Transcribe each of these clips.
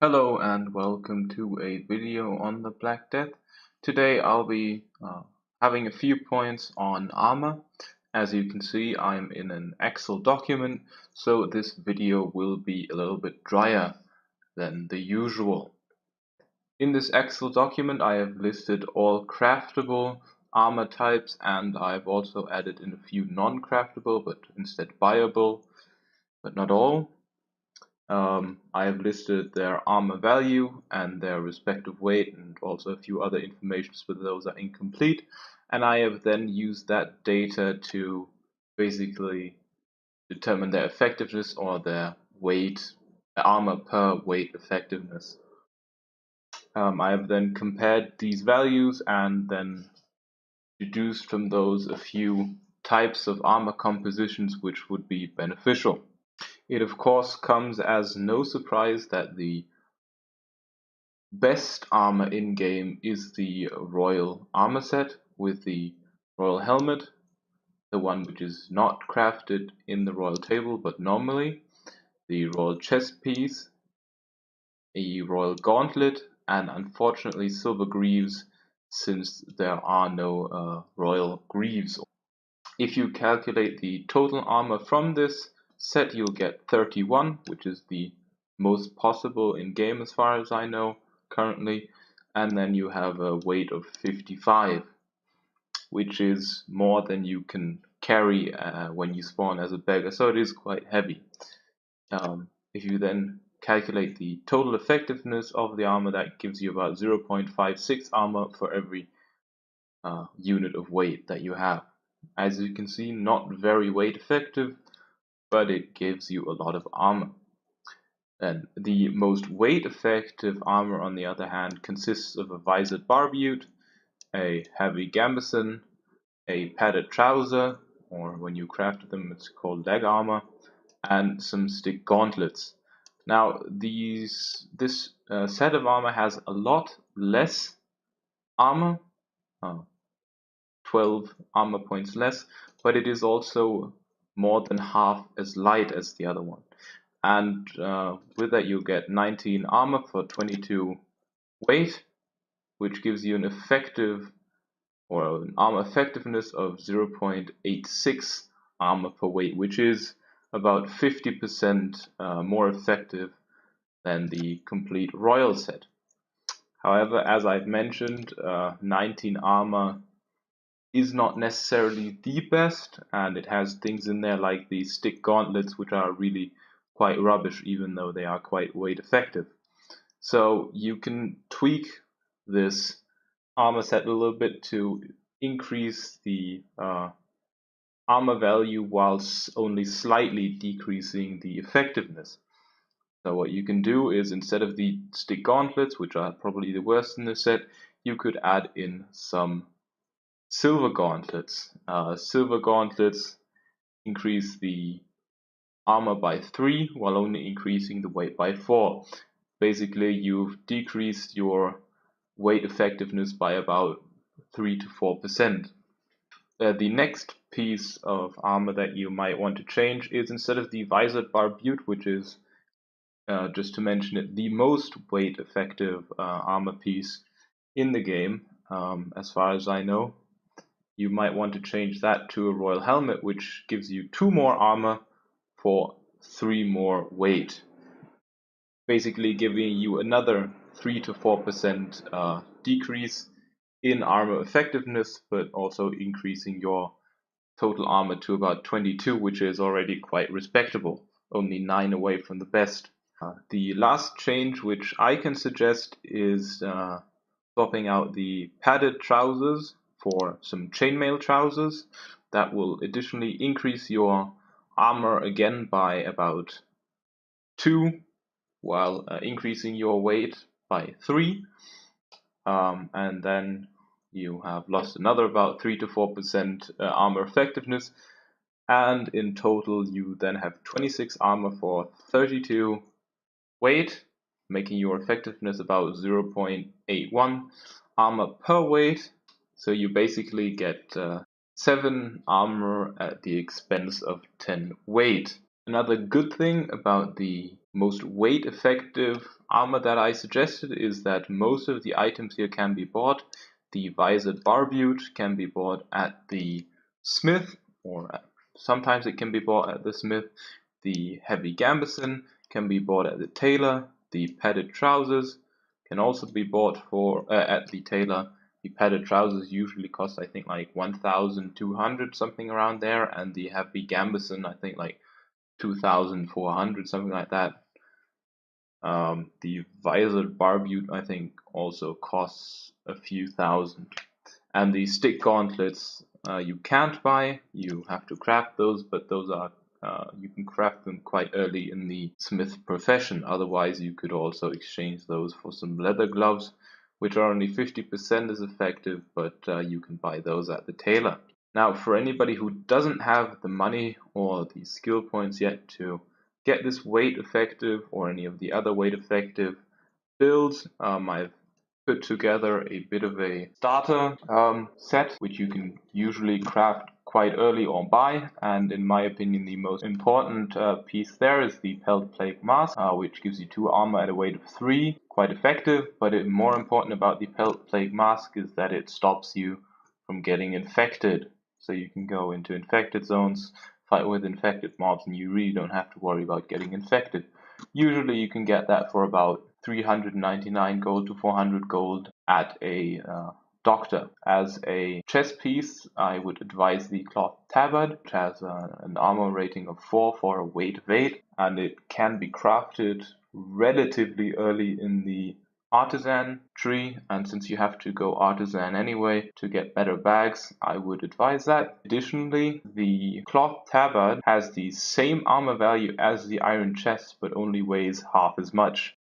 Hello and welcome to a video on the Black Death. Today I'll be having a few points on armor. As you can see, I'm in an Excel document, so this video will be a little bit drier than the usual. In this Excel document I have listed all craftable armor types, and I've also added in a few non-craftable but instead buyable, but not all. I have listed their armor value and their respective weight, and also a few other informations, but those are incomplete. And I have then used that data to basically determine their effectiveness or their weight, armor per weight effectiveness. I have then compared these values and then deduced from those a few types of armor compositions which would be beneficial. It of course comes as no surprise that the best armor in-game is the Royal Armor set with the Royal Helmet, the one which is not crafted in the Royal Table but normally, the Royal Chest Piece, a Royal Gauntlet, and unfortunately Silver Greaves, since there are no Royal Greaves. If you calculate the total armor from this set, you'll get 31, which is the most possible in game as far as I know currently, and then you have a weight of 55, which is more than you can carry when you spawn as a beggar, so it is quite heavy. If you then calculate the total effectiveness of the armor, that gives you about 0.56 armor for every unit of weight that you have. As you can see, not very weight effective, but it gives you a lot of armor. And the most weight effective armor, on the other hand, consists of a visored barbute, a heavy gambeson, a padded trouser, or when you craft them it's called leg armor, and some stick gauntlets. Now this set of armor has a lot less armor, 12 armor points less, but it is also more than half as light as the other one. And with that you get 19 armor for 22 weight, which gives you an effective or an armor effectiveness of 0.86 armor per weight, which is about 50% more effective than the complete royal set. However, as I've mentioned, 19 armor is not necessarily the best, and it has things in there like the stick gauntlets, which are really quite rubbish, even though they are quite weight effective. So you can tweak this armor set a little bit to increase the armor value whilst only slightly decreasing the effectiveness. So what you can do is, instead of the stick gauntlets, which are probably the worst in this set, you could add in some silver gauntlets. Silver gauntlets increase the armor by 3 while only increasing the weight by 4. Basically, you've decreased your weight effectiveness by about 3 to 4%. The next piece of armor that you might want to change is, instead of the visored barbute, which is, just to mention it, the most weight effective armor piece in the game, as far as I know, you might want to change that to a royal helmet, which gives you 2 more armor for 3 more weight, basically giving you another 3 to 4% decrease in armor effectiveness, but also increasing your total armor to about 22, which is already quite respectable, only 9 away from the best. The last change which I can suggest is swapping out the padded trousers for some chainmail trousers. That will additionally increase your armor again by about 2, while increasing your weight by 3. And then you have lost another about 3 to 4% armor effectiveness, and in total you then have 26 armor for 32 weight, making your effectiveness about 0.81 armor per weight. So you basically get 7 armor at the expense of 10 weight. Another good thing about the most weight effective armor that I suggested is that most of the items here can be bought. The Visored Barbute can be bought at the smith, or sometimes it can be bought at the smith. The Heavy Gambeson can be bought at the tailor. The padded trousers can also be bought at the tailor. The padded trousers usually cost, I think, like 1,200, something around there, and the Heavy Gambeson, I think, like 2,400, something like that. The Visored Barbute, I think, also costs a few thousand. And the stick gauntlets you can't buy, you have to craft those, but those are you can craft them quite early in the smith profession. Otherwise, you could also exchange those for some leather gloves, which are only 50% as effective, but you can buy those at the tailor. Now, for anybody who doesn't have the money or the skill points yet to get this weight effective or any of the other weight effective builds, I've put together a bit of a starter set, which you can usually craft quite early or buy. And in my opinion, the most important piece there is the Pelt Plague Mask, which gives you 2 armor at a weight of 3. Quite effective, but more important about the Pelt Plague Mask is that it stops you from getting infected. So you can go into infected zones, fight with infected mobs, and you really don't have to worry about getting infected. Usually you can get that for about 399 gold to 400 gold at a doctor. As a chest piece, I would advise the Cloth Tabard, which has an armor rating of 4 for a weight of 8, and it can be crafted relatively early in the artisan tree, and since you have to go artisan anyway to get better bags, I would advise that. Additionally, the Cloth Tabard has the same armor value as the iron chest, but only weighs half as much.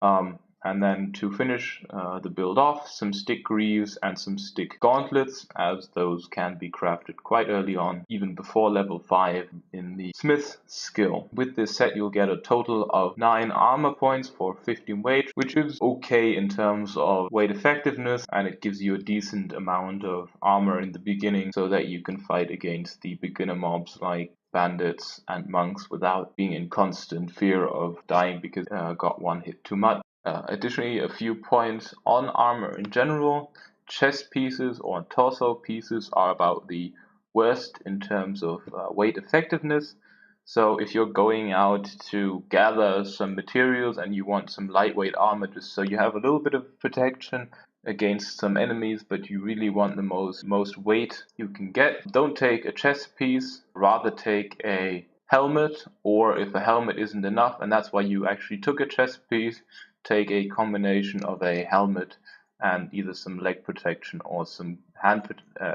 And then to finish the build off, some stick greaves and some stick gauntlets, as those can be crafted quite early on, even before level 5 in the smith skill. With this set you'll get a total of 9 armor points for 15 weight, which is okay in terms of weight effectiveness, and it gives you a decent amount of armor in the beginning so that you can fight against the beginner mobs like bandits and monks without being in constant fear of dying because got one hit too much. Additionally, a few points on armor in general. Chest pieces or torso pieces are about the worst in terms of weight effectiveness. So if you're going out to gather some materials and you want some lightweight armor just so you have a little bit of protection against some enemies, but you really want the most weight you can get, don't take a chest piece, rather take a helmet, or if a helmet isn't enough and that's why you actually took a chest piece, take a combination of a helmet and either some leg protection or some hand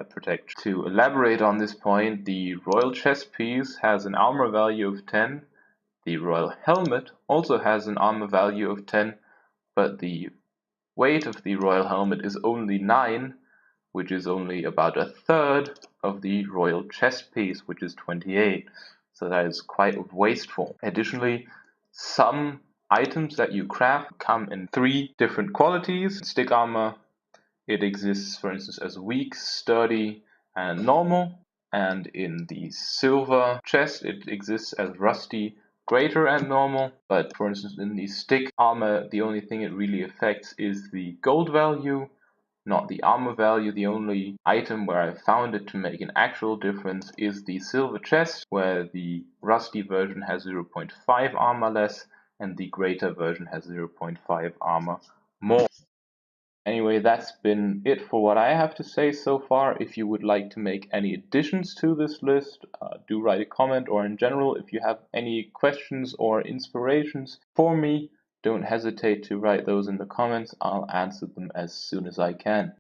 protection. To elaborate on this point, the royal chest piece has an armor value of 10. The royal helmet also has an armor value of 10, but the weight of the royal helmet is only 9, which is only about a third of the royal chest piece, which is 28. So that is quite wasteful. Additionally, some items that you craft come in 3 different qualities. Stick armor, it exists, for instance, as weak, sturdy, and normal. And in the silver chest, it exists as rusty, greater, and normal. But for instance, in the stick armor, the only thing it really affects is the gold value, not the armor value. The only item where I found it to make an actual difference is the silver chest, where the rusty version has 0.5 armor less and the greater version has 0.5 armor more. Anyway, that's been it for what I have to say so far. If you would like to make any additions to this list, do write a comment, or in general, if you have any questions or inspirations for me, don't hesitate to write those in the comments. I'll answer them as soon as I can.